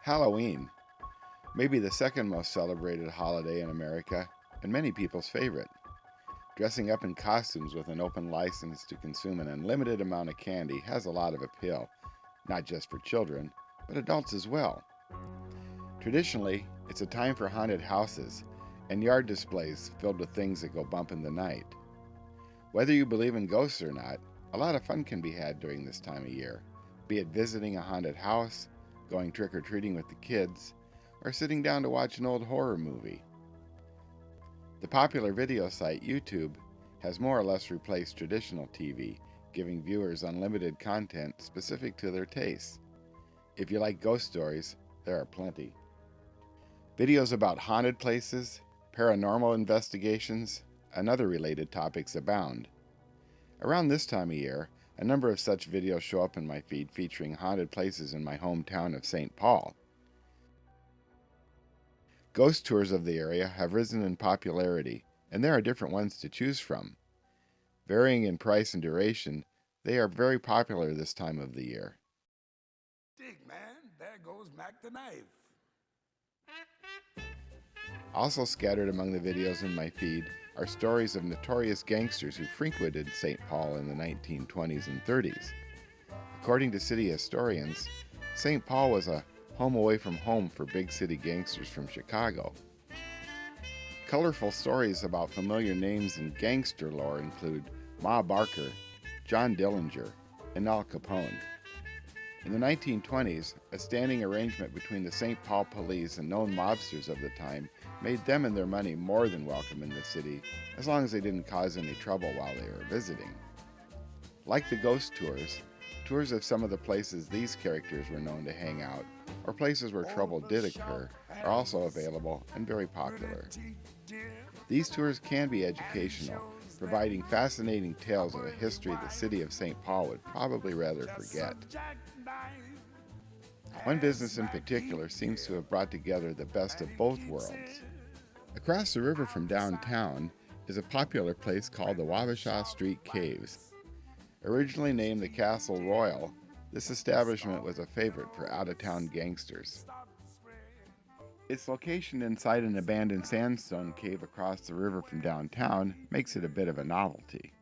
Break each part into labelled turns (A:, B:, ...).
A: Halloween, maybe the second most celebrated holiday in America, and many people's favorite. Dressing up in costumes with an open license to consume an unlimited amount of candy has a lot of appeal, not just for children, but adults as well. Traditionally, it's a time for haunted houses and yard displays filled with things that go bump in the night. Whether you believe in ghosts or not, a lot of fun can be had during this time of year, be it visiting a haunted house, going trick-or-treating with the kids, or sitting down to watch an old horror movie. The popular video site YouTube has more or less replaced traditional TV, giving viewers unlimited content specific to their tastes. If you like ghost stories, there are plenty. Videos about haunted places, paranormal investigations, and other related topics abound. Around this time of year, a number of such videos show up in my feed featuring haunted places in my hometown of St. Paul. Ghost tours of the area have risen in popularity, and there are different ones to choose from. Varying in price and duration, they are very popular this time of the year.
B: Dig, man, there goes Mac the knife.
A: Also scattered among the videos in my feed are stories of notorious gangsters who frequented St. Paul in the 1920s and 30s. According to city historians, St. Paul was a home away from home for big city gangsters from Chicago. Colorful stories about familiar names in gangster lore include Ma Barker, John Dillinger, and Al Capone. In the 1920s, a standing arrangement between the St. Paul police and known mobsters of the time made them and their money more than welcome in the city, as long as they didn't cause any trouble while they were visiting. Like the ghost tours, tours of some of the places these characters were known to hang out, or places where trouble did occur, are also available and very popular. These tours can be educational, providing fascinating tales of a history the city of St. Paul would probably rather forget. One business in particular seems to have brought together the best of both worlds. Across the river from downtown is a popular place called the Wabasha Street Caves. Originally named the Castle Royal, this establishment was a favorite for out-of-town gangsters. Its location inside an abandoned sandstone cave across the river from downtown makes it a bit of a novelty.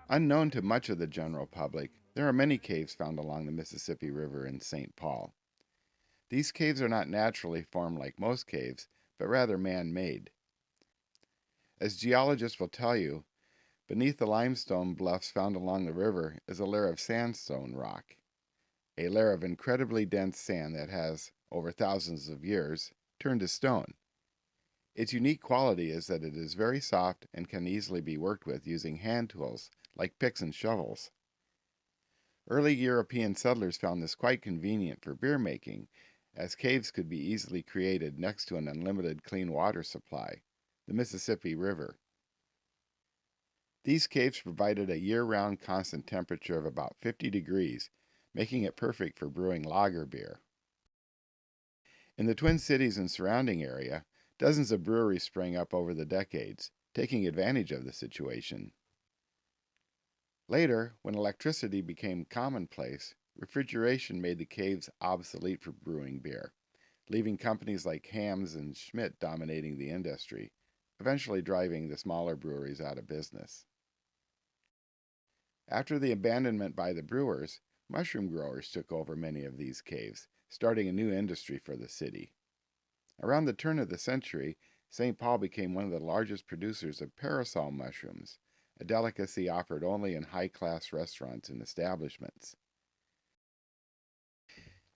A: Unknown to much of the general public, there are many caves found along the Mississippi River in St. Paul. These caves are not naturally formed like most caves, but rather man-made. As geologists will tell you, beneath the limestone bluffs found along the river is a layer of sandstone rock, a layer of incredibly dense sand that has, over thousands of years, turned to stone. Its unique quality is that it is very soft and can easily be worked with using hand tools like picks and shovels. Early European settlers found this quite convenient for beer making, as caves could be easily created next to an unlimited clean water supply, the Mississippi River. These caves provided a year-round constant temperature of about 50 degrees, making it perfect for brewing lager beer. In the Twin Cities and surrounding area, dozens of breweries sprang up over the decades, taking advantage of the situation. Later, when electricity became commonplace, refrigeration made the caves obsolete for brewing beer, leaving companies like Hamm's and Schmidt dominating the industry, eventually driving the smaller breweries out of business. After the abandonment by the brewers, mushroom growers took over many of these caves, starting a new industry for the city. Around the turn of the century, St. Paul became one of the largest producers of parasol mushrooms, a delicacy offered only in high-class restaurants and establishments.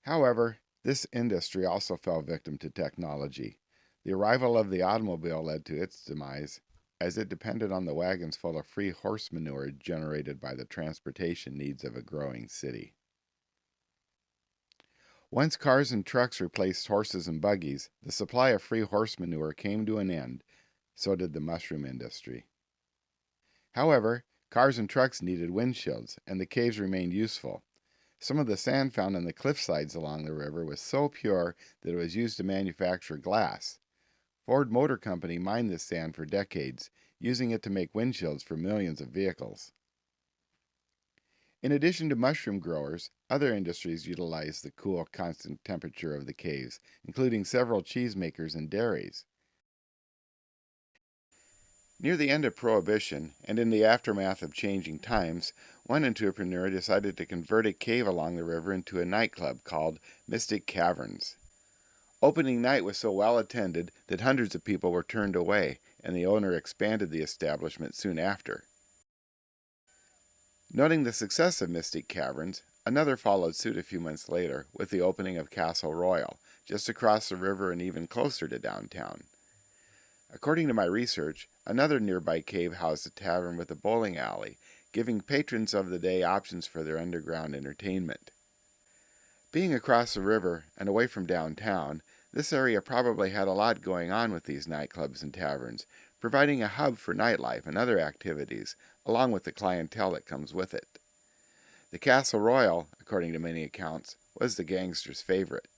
A: However, this industry also fell victim to technology. The arrival of the automobile led to its demise, as it depended on the wagons full of free horse manure generated by the transportation needs of a growing city. Once cars and trucks replaced horses and buggies, the supply of free horse manure came to an end, so did the mushroom industry. However, cars and trucks needed windshields, and the caves remained useful. Some of the sand found on the cliffsides along the river was so pure that it was used to manufacture glass. Ford Motor Company mined this sand for decades, using it to make windshields for millions of vehicles. In addition to mushroom growers, other industries utilize the cool, constant temperature of the caves, including several cheesemakers and dairies. Near the end of Prohibition, and in the aftermath of changing times, one entrepreneur decided to convert a cave along the river into a nightclub called Mystic Caverns. Opening night was so well attended that hundreds of people were turned away, and the owner expanded the establishment soon after. Noting the success of Mystic Caverns, another followed suit a few months later with the opening of Castle Royal, just across the river and even closer to downtown. According to my research, another nearby cave housed a tavern with a bowling alley, giving patrons of the day options for their underground entertainment. Being across the river and away from downtown, this area probably had a lot going on with these nightclubs and taverns, providing a hub for nightlife and other activities, along with the clientele that comes with it. The Castle Royal, according to many accounts, was the gangsters' favorite.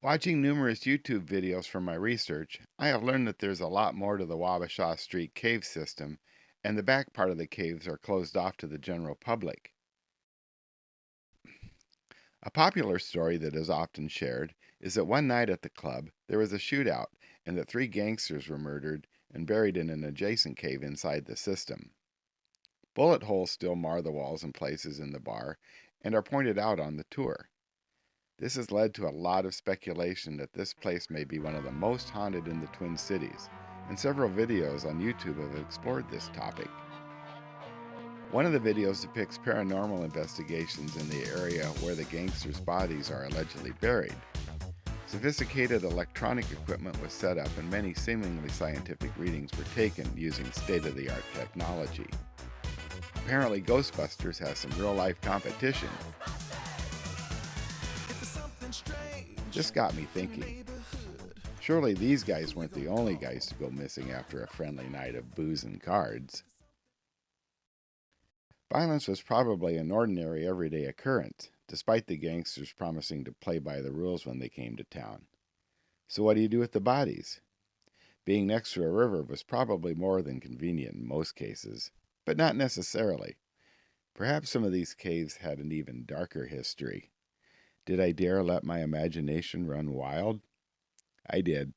A: Watching numerous YouTube videos from my research, I have learned that there's a lot more to the Wabasha Street cave system, and the back part of the caves are closed off to the general public. A popular story that is often shared is that one night at the club there was a shootout and that 3 gangsters were murdered and buried in an adjacent cave inside the system. Bullet holes still mar the walls in places in the bar and are pointed out on the tour. This has led to a lot of speculation that this place may be one of the most haunted in the Twin Cities, and several videos on YouTube have explored this topic. One of the videos depicts paranormal investigations in the area where the gangsters' bodies are allegedly buried. Sophisticated electronic equipment was set up and many seemingly scientific readings were taken using state-of-the-art technology. Apparently Ghostbusters has some real-life competition. This got me thinking. Surely these guys weren't the only guys to go missing after a friendly night of booze and cards. Violence was probably an ordinary everyday occurrence, despite the gangsters promising to play by the rules when they came to town. So what do you do with the bodies? Being next to a river was probably more than convenient in most cases, but not necessarily. Perhaps some of these caves had an even darker history. Did I dare let my imagination run wild? I did.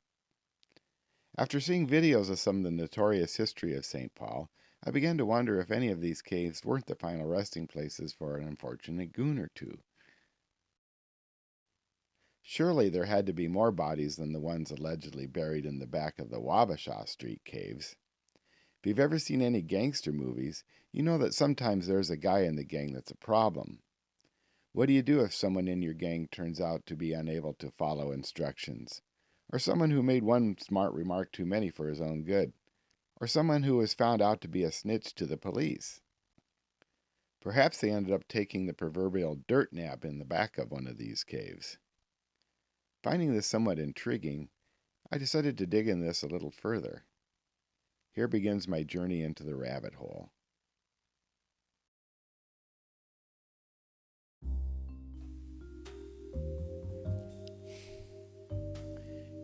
A: After seeing videos of some of the notorious history of St. Paul, I began to wonder if any of these caves weren't the final resting places for an unfortunate goon or two. Surely there had to be more bodies than the ones allegedly buried in the back of the Wabasha Street caves. If you've ever seen any gangster movies, you know that sometimes there's a guy in the gang that's a problem. What do you do if someone in your gang turns out to be unable to follow instructions? Or someone who made one smart remark too many for his own good? Or someone who was found out to be a snitch to the police? Perhaps they ended up taking the proverbial dirt nap in the back of one of these caves. Finding this somewhat intriguing, I decided to dig in this a little further. Here begins my journey into the rabbit hole.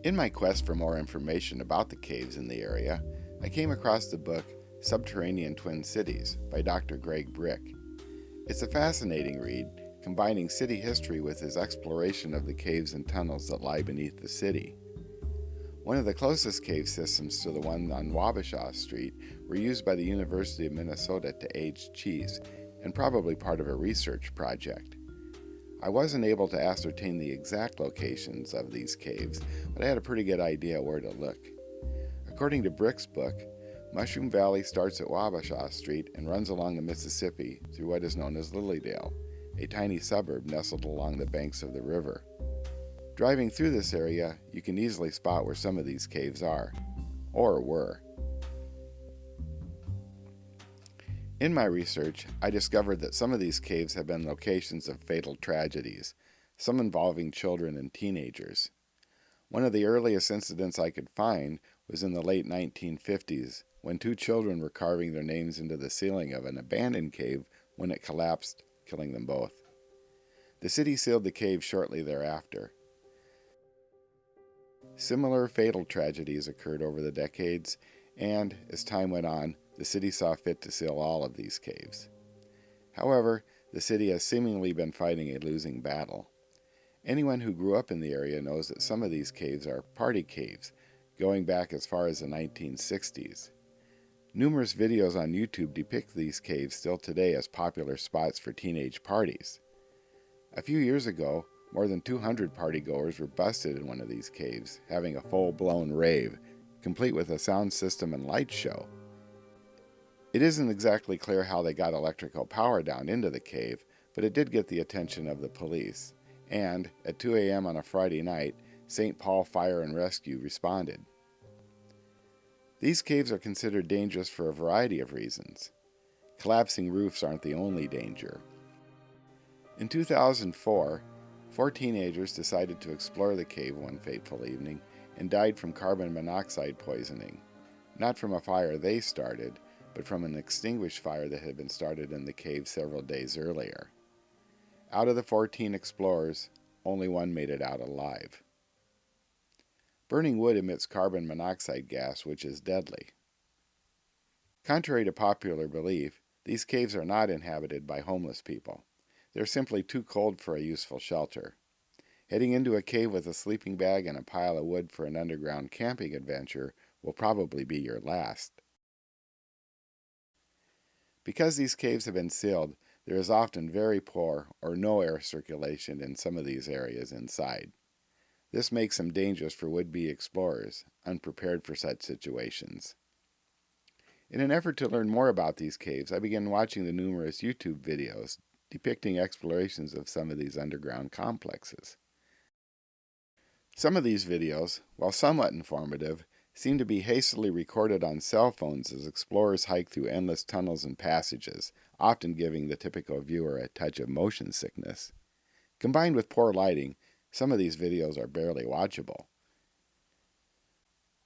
A: In my quest for more information about the caves in the area, I came across the book Subterranean Twin Cities by Dr. Greg Brick. It's a fascinating read, combining city history with his exploration of the caves and tunnels that lie beneath the city. One of the closest cave systems to the one on Wabasha Street were used by the University of Minnesota to age cheese, and probably part of a research project. I wasn't able to ascertain the exact locations of these caves, but I had a pretty good idea where to look. According to Brick's book, Mushroom Valley starts at Wabasha Street and runs along the Mississippi through what is known as Lilydale, a tiny suburb nestled along the banks of the river. Driving through this area, you can easily spot where some of these caves are, or were. In my research, I discovered that some of these caves have been locations of fatal tragedies, some involving children and teenagers. One of the earliest incidents I could find was in the late 1950s, when 2 children were carving their names into the ceiling of an abandoned cave when it collapsed, killing them both. The city sealed the cave shortly thereafter. Similar fatal tragedies occurred over the decades, and, as time went on, the city saw fit to seal all of these caves. However, the city has seemingly been fighting a losing battle. Anyone who grew up in the area knows that some of these caves are party caves, going back as far as the 1960s. Numerous videos on YouTube depict these caves still today as popular spots for teenage parties. A few years ago, more than 200 partygoers were busted in one of these caves, having a full-blown rave, complete with a sound system and light show. It isn't exactly clear how they got electrical power down into the cave, but it did get the attention of the police, and at 2 a.m. on a Friday night, St. Paul Fire and Rescue responded. These caves are considered dangerous for a variety of reasons. Collapsing roofs aren't the only danger. In 2004, 4 teenagers decided to explore the cave one fateful evening and died from carbon monoxide poisoning, not from a fire they started, but from an extinguished fire that had been started in the cave several days earlier. Out of the 14 explorers, only one made it out alive. Burning wood emits carbon monoxide gas, which is deadly. Contrary to popular belief, these caves are not inhabited by homeless people. They're simply too cold for a useful shelter. Heading into a cave with a sleeping bag and a pile of wood for an underground camping adventure will probably be your last. Because these caves have been sealed, there is often very poor or no air circulation in some of these areas inside. This makes them dangerous for would-be explorers, unprepared for such situations. In an effort to learn more about these caves, I began watching the numerous YouTube videos depicting explorations of some of these underground complexes. Some of these videos, while somewhat informative, seem to be hastily recorded on cell phones as explorers hike through endless tunnels and passages, often giving the typical viewer a touch of motion sickness. Combined with poor lighting, some of these videos are barely watchable.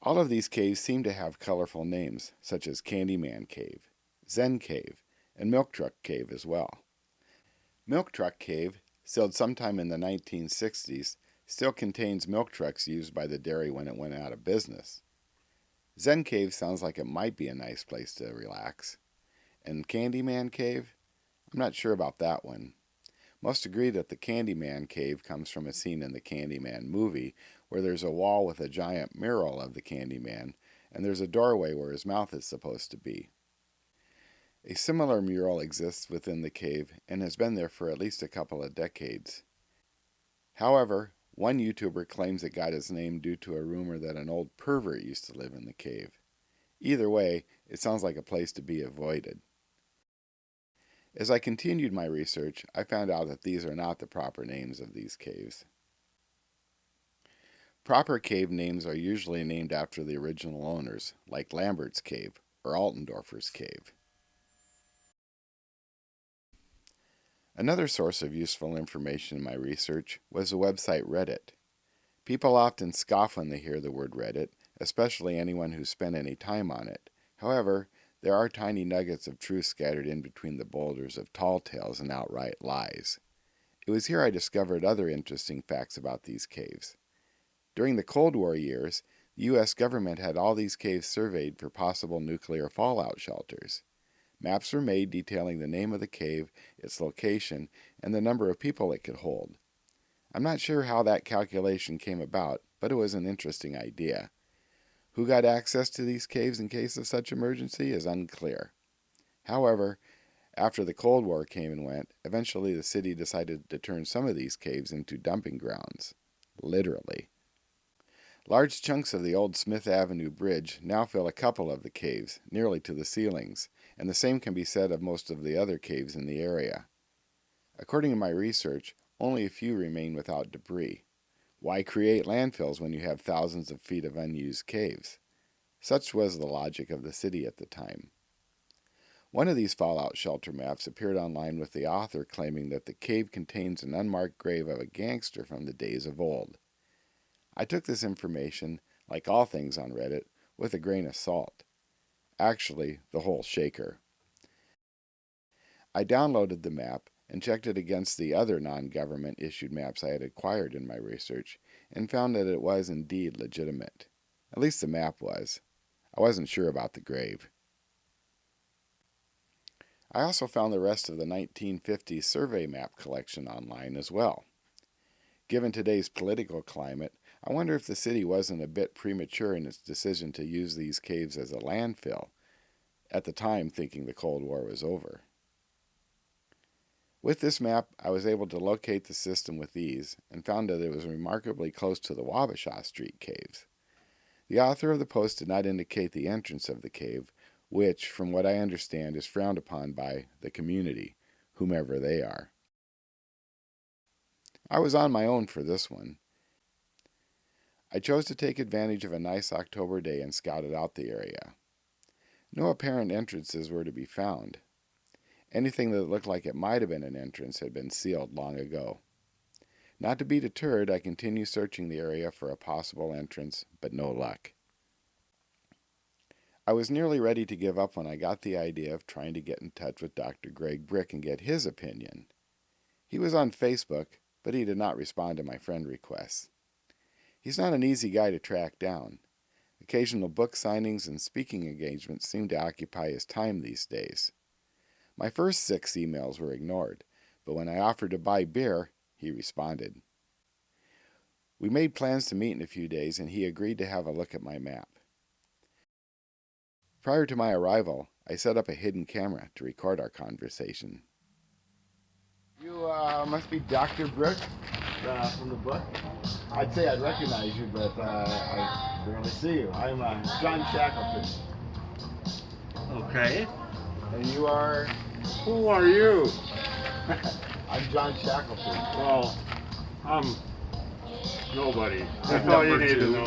A: All of these caves seem to have colorful names, such as Candyman Cave, Zen Cave, and Milk Truck Cave as well. Milk Truck Cave, sealed sometime in the 1960s, still contains milk trucks used by the dairy when it went out of business. Zen Cave sounds like it might be a nice place to relax. And Candyman Cave? I'm not sure about that one. Most agree that the Candyman Cave comes from a scene in the Candyman movie where there's a wall with a giant mural of the Candyman, and there's a doorway where his mouth is supposed to be. A similar mural exists within the cave and has been there for at least a couple of decades. However, one YouTuber claims it got its name due to a rumor that an old pervert used to live in the cave. Either way, it sounds like a place to be avoided. As I continued my research, I found out that these are not the proper names of these caves. Proper cave names are usually named after the original owners, like Lambert's Cave or Altendorfer's Cave. Another source of useful information in my research was the website Reddit. People often scoff when they hear the word Reddit, especially anyone who's spent any time on it. However, there are tiny nuggets of truth scattered in between the boulders of tall tales and outright lies. It was here I discovered other interesting facts about these caves. During the Cold War years, the U.S. government had all these caves surveyed for possible nuclear fallout shelters. Maps were made detailing the name of the cave, its location, and the number of people it could hold. I'm not sure how that calculation came about, but it was an interesting idea. Who got access to these caves in case of such emergency is unclear. However, after the Cold War came and went, eventually the city decided to turn some of these caves into dumping grounds. Literally. Large chunks of the old Smith Avenue Bridge now fill a couple of the caves, nearly to the ceilings, and the same can be said of most of the other caves in the area. According to my research, only a few remain without debris. Why create landfills when you have thousands of feet of unused caves? Such was the logic of the city at the time. One of these fallout shelter maps appeared online with the author claiming that the cave contains an unmarked grave of a gangster from the days of old. I took this information, like all things on Reddit, with a grain of salt. Actually, the whole shaker. I downloaded the map and checked it against the other non-government issued maps I had acquired in my research, and found that it was indeed legitimate. At least the map was. I wasn't sure about the grave. I also found the rest of the 1950s survey map collection online as well. Given today's political climate, I wonder if the city wasn't a bit premature in its decision to use these caves as a landfill, at the time thinking the Cold War was over. With this map, I was able to locate the system with ease and found that it was remarkably close to the Wabasha Street caves. The author of the post did not indicate the entrance of the cave, which, from what I understand, is frowned upon by the community, whomever they are. I was on my own for this one. I chose to take advantage of a nice October day and scouted out the area. No apparent entrances were to be found. Anything that looked like it might have been an entrance had been sealed long ago. Not to be deterred, I continued searching the area for a possible entrance, but no luck. I was nearly ready to give up when I got the idea of trying to get in touch with Dr. Greg Brick and get his opinion. He was on Facebook, but he did not respond to my friend requests. He's not an easy guy to track down. Occasional book signings and speaking engagements seem to occupy his time these days. My first 6 emails were ignored, but when I offered to buy beer, he responded. We made plans to meet in a few days, and he agreed to have a look at my map. Prior to my arrival, I set up a hidden camera to record our conversation. You must be Dr. Brooke from the book. I'd say I'd recognize you, but I rarely see you. I'm John Shackleton.
C: Okay.
A: And you are?
C: Who are you?
A: I'm John Shackleton.
C: Well, I'm nobody. That's all you need to know.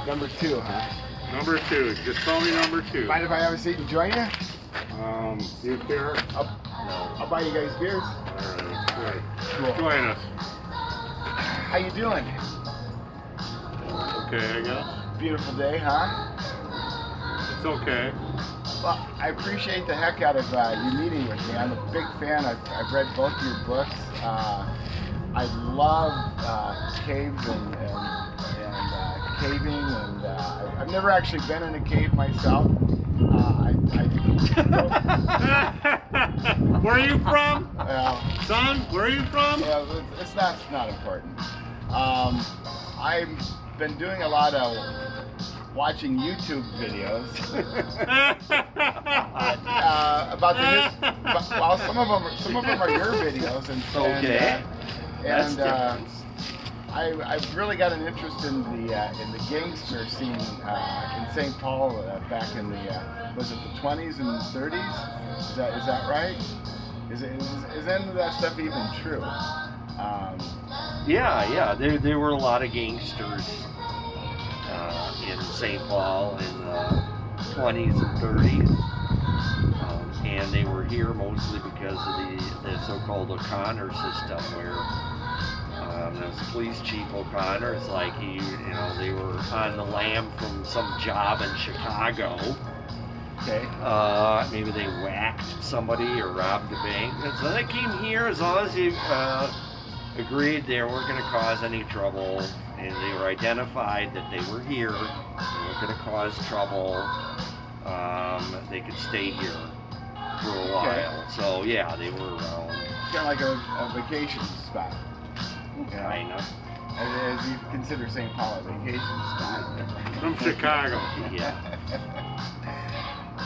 A: Number 2, huh?
C: Number 2. Just call me number 2.
A: Mind if I have a seat and join you?
C: You care?
A: I'll buy you guys beers.
C: All right.
A: Cool.
C: Join us.
A: How you doing?
C: Okay, I guess.
A: Beautiful day, huh?
C: It's okay.
A: Well, I appreciate the heck out of you meeting with me. I'm a big fan. I've read both your books. I love caves and caving, and I've never actually been in a cave myself.
C: Where are you from? Son, where are you from?
A: Yeah, it's not important. I've been doing a lot of watching YouTube videos about the well, some of them are your videos,
C: Okay.
A: I've really got an interest in the gangster scene in St. Paul back in the was it the 20s and 30s? Is that right? Is any of that stuff even true?
C: Yeah. There were a lot of gangsters in St. Paul in the 20s and 30s, and they were here mostly because of the so-called O'Connor system, where there was Police Chief O'Connor. It's like they were on the lam from some job in Chicago.
A: Okay.
C: Maybe they whacked somebody or robbed a bank, and so they came here as long as they agreed they weren't going to cause any trouble, and they were identified that they were here, they weren't going to cause trouble, they could stay here for a while.
A: Okay.
C: So yeah, they were around.
A: Kind of like a vacation spot.
C: Kind of.
A: As you consider St. Paul a vacation spot.
C: From Chicago.
A: Yeah.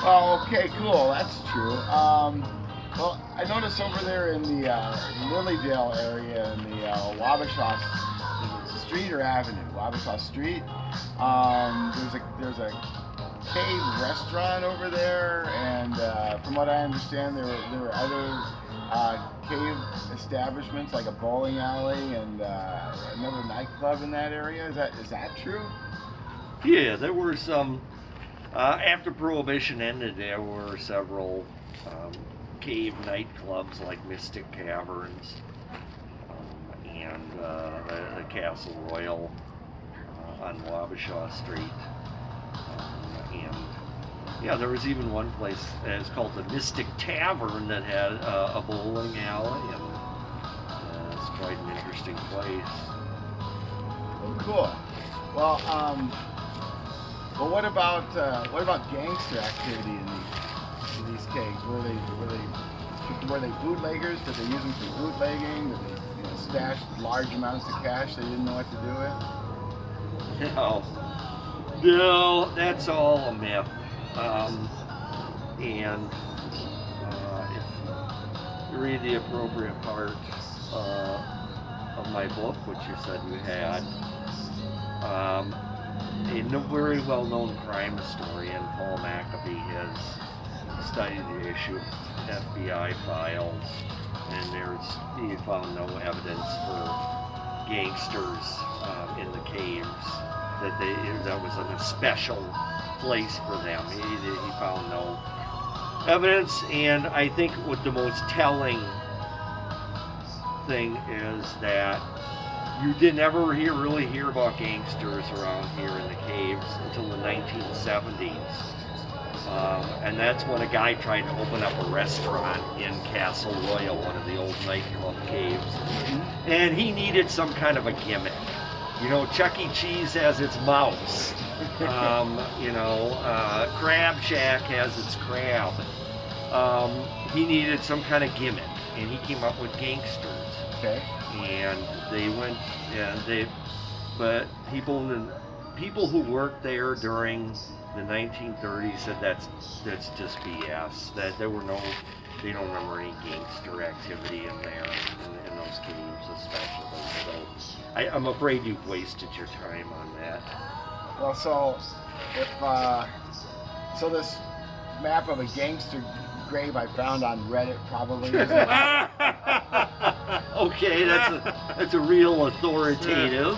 A: Well, okay, cool. That's true. Well, I noticed over there in the Lilydale area in the Wabasha Street or Avenue, Wabasha Street. There's a cave restaurant over there, and from what I understand, there were other cave establishments like a bowling alley and another nightclub in that area. Is that true?
C: Yeah, there were some. After Prohibition ended, there were several cave nightclubs like Mystic Caverns and the Castle Royal on Wabasha Street. And yeah, there was even one place it's called the Mystic Tavern that had a bowling alley, and it's quite an interesting place.
A: Cool. Well, what about gangster activity in these caves? Were they were they bootleggers? Did they use them for bootlegging? Did they stash large amounts of cash they didn't know what to do with?
C: No, that's all a myth. And if you read the appropriate part of my book, which you said you had, a very well-known crime historian, Paul McAfee, has studied the issue of FBI files, and he found no evidence for gangsters in the caves, that was a special place for them. He found no evidence, and I think what the most telling thing is that you didn't ever really hear about gangsters around here in the caves until the 1970s. And that's when a guy tried to open up a restaurant in Castle Royal, one of the old nightclub caves. And he needed some kind of a gimmick. You know, Chuck E. Cheese has its mouse. Crab Shack has its crab. He needed some kind of gimmick, and he came up with Gangsters.
A: Okay.
C: And they went, but people who worked there during the 1930s said that's just BS. That they don't remember any gangster activity in there, in those caves especially. So I'm afraid you've wasted your time on that.
A: Well, so if this map of a gangster grave I found on Reddit probably isn't.
C: Okay, that's a real authoritative.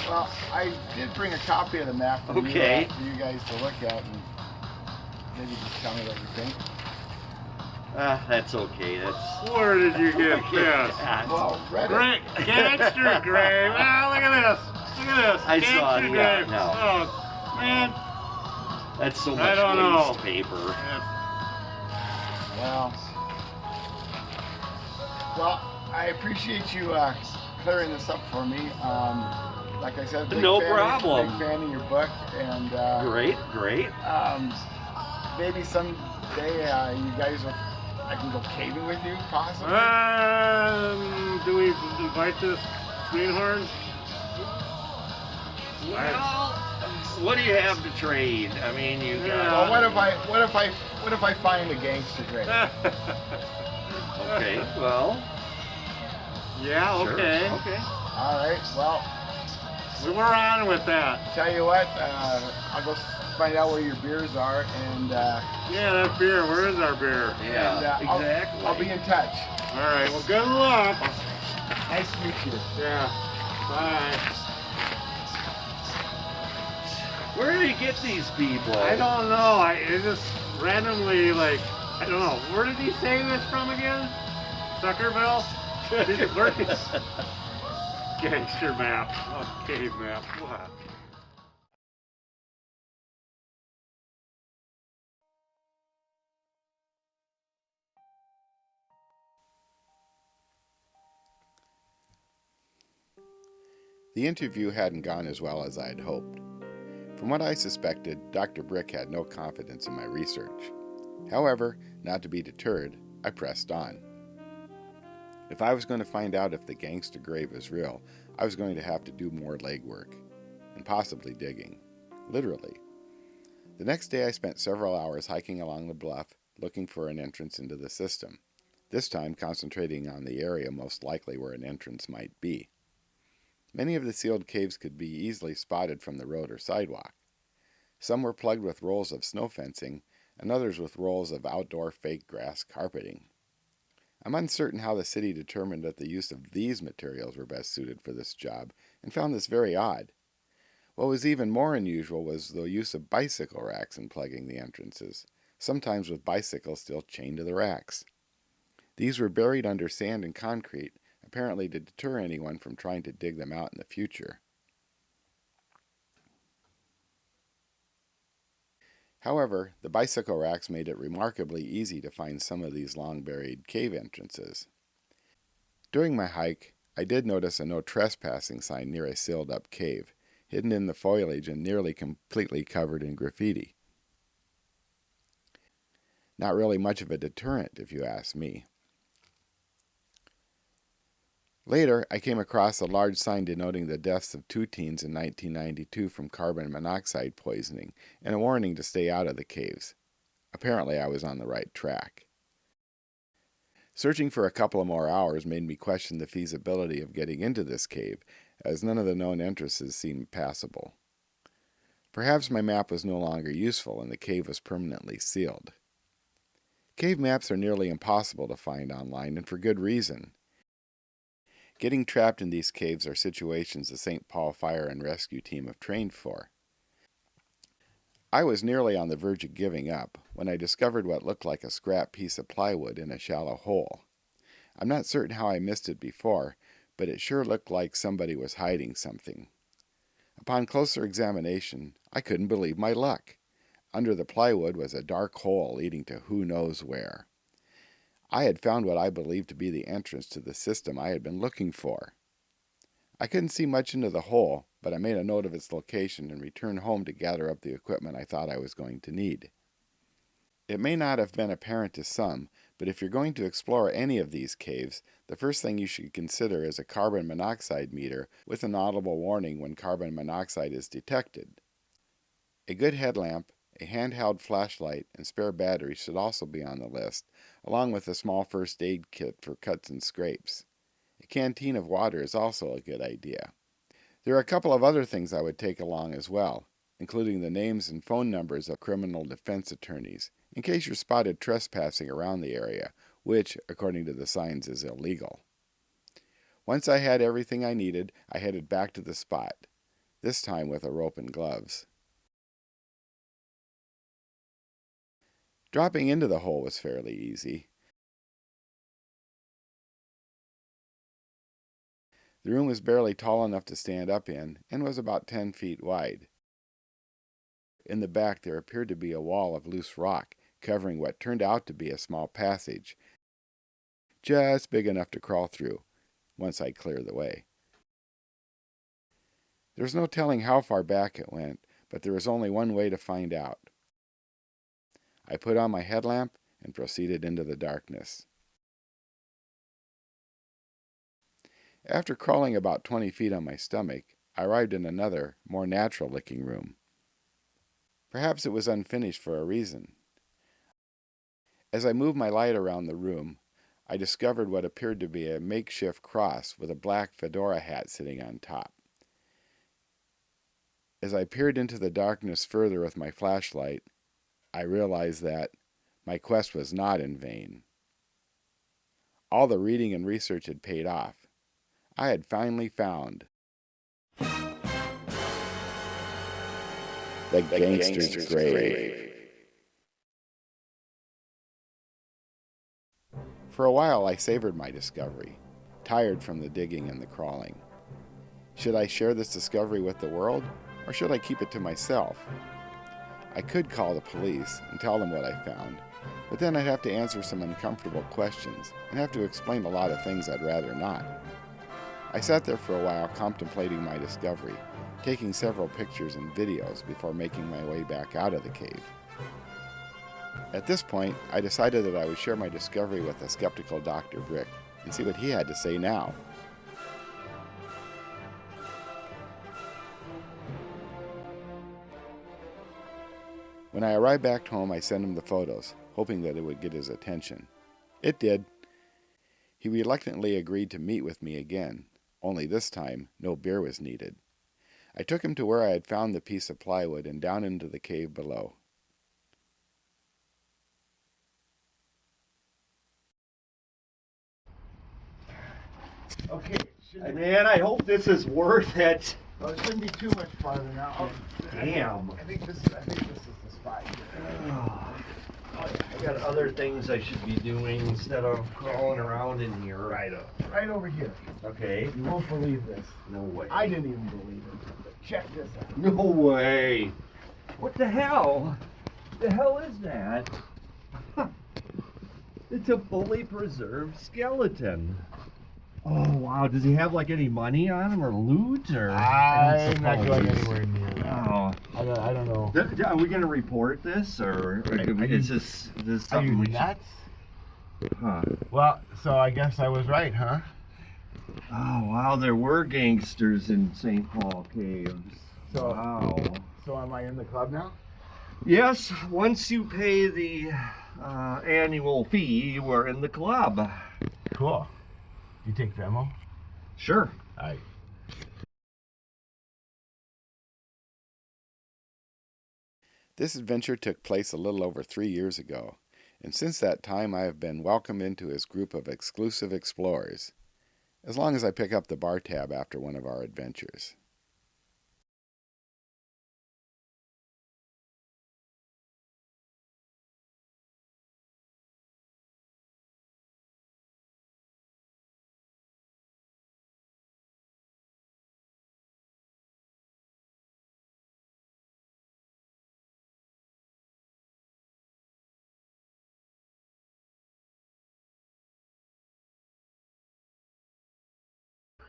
A: Well, I did bring a copy of the map for you guys to look at, and maybe just tell me what you think.
C: That's okay.
D: Where did you get this?
A: Well, Reddit.
D: Gangster Grave. Ah, look at this. Look at this.
C: I
D: Gangster
C: saw it.
D: Grave.
C: No.
D: Oh, man.
C: That's so much waste paper.
A: Well, I appreciate you clearing this up for me. Like I said,
C: No problem.
A: Big fan of your book, and
C: Great.
A: Maybe someday you guys I can go caving with you, possibly.
D: Do we invite this greenhorn?
C: Well, what do you have to trade? I mean, you got.
A: Well, what if I find a gangster grave?
C: Okay. Well.
D: Yeah.
C: Sure.
D: Okay.
A: All right. Well,
D: we're on with that.
A: Tell you what, I'll go find out where your beers are, and
D: yeah, that beer. Where is our beer?
C: Yeah,
A: and,
C: exactly.
A: I'll be in touch.
D: All right. Well, good luck.
A: Nice to meet you.
D: Yeah. Bye.
C: Where do you get these people?
D: I don't know. It just randomly, I don't know. Where did he say this from again? Suckerville? Where is Gangster map? Oh, cave map. What?
A: The interview hadn't gone as well as I had hoped. From what I suspected, Dr. Brick had no confidence in my research. However, not to be deterred, I pressed on. If I was going to find out if the gangster grave is real, I was going to have to do more legwork, and possibly digging. Literally. The next day I spent several hours hiking along the bluff, looking for an entrance into the system, this time concentrating on the area most likely where an entrance might be. Many of the sealed caves could be easily spotted from the road or sidewalk. Some were plugged with rolls of snow fencing, and others with rolls of outdoor fake grass carpeting. I'm uncertain how the city determined that the use of these materials were best suited for this job, and found this very odd. What was even more unusual was the use of bicycle racks in plugging the entrances, sometimes with bicycles still chained to the racks. These were buried under sand and concrete, apparently to deter anyone from trying to dig them out in the future. However, the bicycle racks made it remarkably easy to find some of these long-buried cave entrances. During my hike, I did notice a no trespassing sign near a sealed-up cave, hidden in the foliage and nearly completely covered in graffiti. Not really much of a deterrent, if you ask me. Later, I came across a large sign denoting the deaths of 2 teens in 1992 from carbon monoxide poisoning and a warning to stay out of the caves. Apparently, I was on the right track. Searching for a couple of more hours made me question the feasibility of getting into this cave, as none of the known entrances seemed passable. Perhaps my map was no longer useful and the cave was permanently sealed. Cave maps are nearly impossible to find online, and for good reason. Getting trapped in these caves are situations the St. Paul Fire and Rescue Team have trained for. I was nearly on the verge of giving up when I discovered what looked like a scrap piece of plywood in a shallow hole. I'm not certain how I missed it before, but it sure looked like somebody was hiding something. Upon closer examination, I couldn't believe my luck. Under the plywood was a dark hole leading to who knows where. I had found what I believed to be the entrance to the system I had been looking for. I couldn't see much into the hole, but I made a note of its location and returned home to gather up the equipment I thought I was going to need. It may not have been apparent to some, but if you're going to explore any of these caves, the first thing you should consider is a carbon monoxide meter with an audible warning when carbon monoxide is detected. A good headlamp, a handheld flashlight, and spare batteries should also be on the list, along with a small first aid kit for cuts and scrapes. A canteen of water is also a good idea. There are a couple of other things I would take along as well, including the names and phone numbers of criminal defense attorneys, in case you're spotted trespassing around the area, which, according to the signs, is illegal. Once I had everything I needed, I headed back to the spot, this time with a rope and gloves. Dropping into the hole was fairly easy. The room was barely tall enough to stand up in and was about 10 feet wide. In the back there appeared to be a wall of loose rock covering what turned out to be a small passage, just big enough to crawl through once I'd cleared the way. There's no telling how far back it went, but there was only one way to find out. I put on my headlamp and proceeded into the darkness. After crawling about 20 feet on my stomach, I arrived in another, more natural-looking room. Perhaps it was unfinished for a reason. As I moved my light around the room, I discovered what appeared to be a makeshift cross with a black fedora hat sitting on top. As I peered into the darkness further with my flashlight, I realized that my quest was not in vain. All the reading and research had paid off. I had finally found the Gangsters Grave. For a while I savored my discovery, tired from the digging and the crawling. Should I share this discovery with the world, or should I keep it to myself? I could call the police and tell them what I found, but then I'd have to answer some uncomfortable questions and have to explain a lot of things I'd rather not. I sat there for a while contemplating my discovery, taking several pictures and videos before making my way back out of the cave. At this point, I decided that I would share my discovery with the skeptical Dr. Brick and see what he had to say now. When I arrived back home, I sent him the photos, hoping that it would get his attention. It did. He reluctantly agreed to meet with me again, only this time no beer was needed. I took him to where I had found the piece of plywood and down into the cave below.
C: Okay, man, I hope this is worth it.
E: Well, it shouldn't be too much farther now.
C: Damn.
E: I think this is the spot here.
C: I got other things I should be doing instead of crawling around in here.
E: Right over here.
C: Okay.
E: You won't believe this.
C: No way.
E: I didn't even believe it. But check this out.
C: No way. What the hell? The hell is that? It's a fully preserved skeleton. Oh wow, does he have like any money on him or loot or?
E: I'm not going anywhere near that.
C: Oh.
E: I don't know.
C: Are we gonna report this or is this
E: Are you
C: something we
E: nuts?
C: should? Huh.
E: Well, so I guess I was right, huh?
C: Oh, wow, there were gangsters in St. Paul Caves.
E: So,
C: Wow.
E: so am I in the club now?
C: Yes, once you pay the annual fee, you are in the club.
E: Cool. Do you take Venmo?
C: Sure.
E: Aye.
A: This adventure took place a little over 3 years ago, and since that time I have been welcomed into his group of exclusive explorers, as long as I pick up the bar tab after one of our adventures.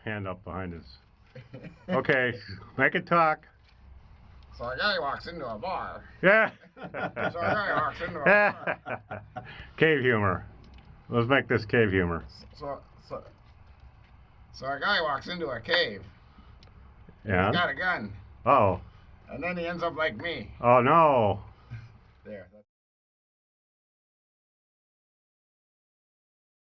D: Hand up behind us. Okay, make it talk.
A: So a guy walks into a bar.
D: Yeah.
A: So a guy walks into a bar.
D: Cave humor. Let's make this cave humor.
A: So a guy walks into a cave.
D: Yeah.
A: He's got a gun.
D: Oh.
A: And then he ends up like me.
D: Oh no.